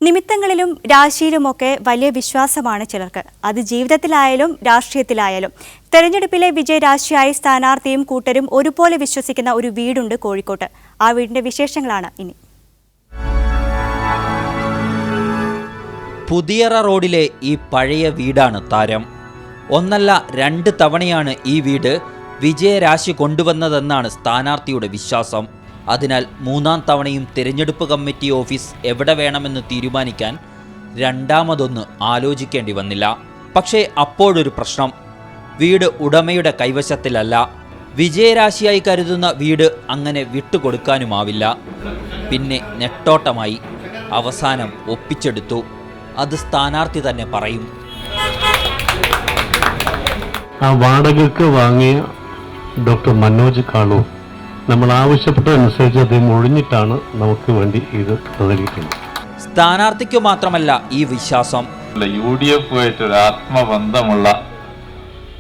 നിമിത്തങ്ങളിലും രാശിയിലുമൊക്കെ വലിയ വിശ്വാസമാണ് ചിലർക്ക്. അത് ജീവിതത്തിലായാലും രാഷ്ട്രീയത്തിലായാലും. തെരഞ്ഞെടുപ്പിലെ വിജയരാശിയായ സ്ഥാനാർത്ഥിയും കൂട്ടരും ഒരുപോലെ വിശ്വസിക്കുന്ന ഒരു വീടുണ്ട് കോഴിക്കോട്ട്. ആ വീടിന്റെ വിശേഷങ്ങളാണ് ഇനി. പുതിയറ റോഡിലെ ഈ പഴയ വീടാണ് താരം. ഒന്നല്ല 2 തവണയാണ് ഈ വീട് വിജയരാശി കൊണ്ടുവന്നതെന്നാണ് സ്ഥാനാർത്ഥിയുടെ വിശ്വാസം. അതിനാൽ 3ാം തവണയും തിരഞ്ഞെടുപ്പ് കമ്മിറ്റി ഓഫീസ് എവിടെ വേണമെന്ന് തീരുമാനിക്കാൻ രണ്ടാമതൊന്ന് ആലോചിക്കേണ്ടി വന്നില്ല. പക്ഷേ അപ്പോഴൊരു പ്രശ്നം, വീട് ഉടമയുടെ കൈവശത്തിലല്ല. വിജയരാശിയായി കരുതുന്ന വീട് അങ്ങനെ വിട്ടുകൊടുക്കാനുമാവില്ല. പിന്നെ നെട്ടോട്ടമായി. അവസാനം ഒപ്പിച്ചെടുത്തു. അത് സ്ഥാനാർത്ഥി തന്നെ പറയും. ആ വാടകയ്ക്ക് വാങ്ങിയ ഡോക്ടർ മനോജ് കാളു നമ്മൾ ആവശ്യപ്പെട്ടതനുസരിച്ച് അദ്ദേഹം ഒഴിഞ്ഞിട്ടാണ് നമുക്ക് വേണ്ടി ഇത് നൽകിയിട്ടുള്ളത്. സ്ഥാനാർത്ഥിക്കു മാത്രമല്ല ഈ വിശ്വാസം. UDF ആയിട്ടൊരു ആത്മബന്ധമുള്ള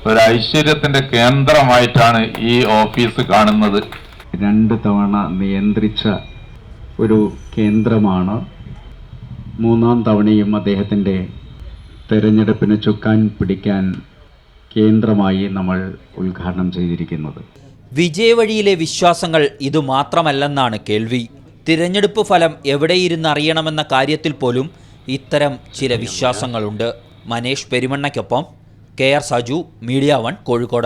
ഒരു ഐശ്വര്യത്തിന്റെ കേന്ദ്രമായിട്ടാണ് ഈ ഓഫീസ് കാണുന്നത്. 2 തവണ നിയന്ത്രിച്ച ഒരു കേന്ദ്രമാണ്. 3ാം തവണയും അദ്ദേഹത്തിൻ്റെ തെരഞ്ഞെടുപ്പിന് ചുക്കാൻ പിടിക്കാൻ കേന്ദ്രമായി നമ്മൾ ഉദ്ഘാടനം ചെയ്തിരിക്കുന്നത്. വിജയവഴിയിലെ വിശ്വാസങ്ങൾ ഇതുമാത്രമല്ലെന്നാണ് കേൾവി. തിരഞ്ഞെടുപ്പ് ഫലം എവിടെയിരുന്നറിയണമെന്ന കാര്യത്തിൽ പോലും ഇത്തരം ചില വിശ്വാസങ്ങളുണ്ട്. മനേഷ് പെരുമണ്ണയ്ക്കൊപ്പം KR സജു, മീഡിയ 1, കോഴിക്കോട്.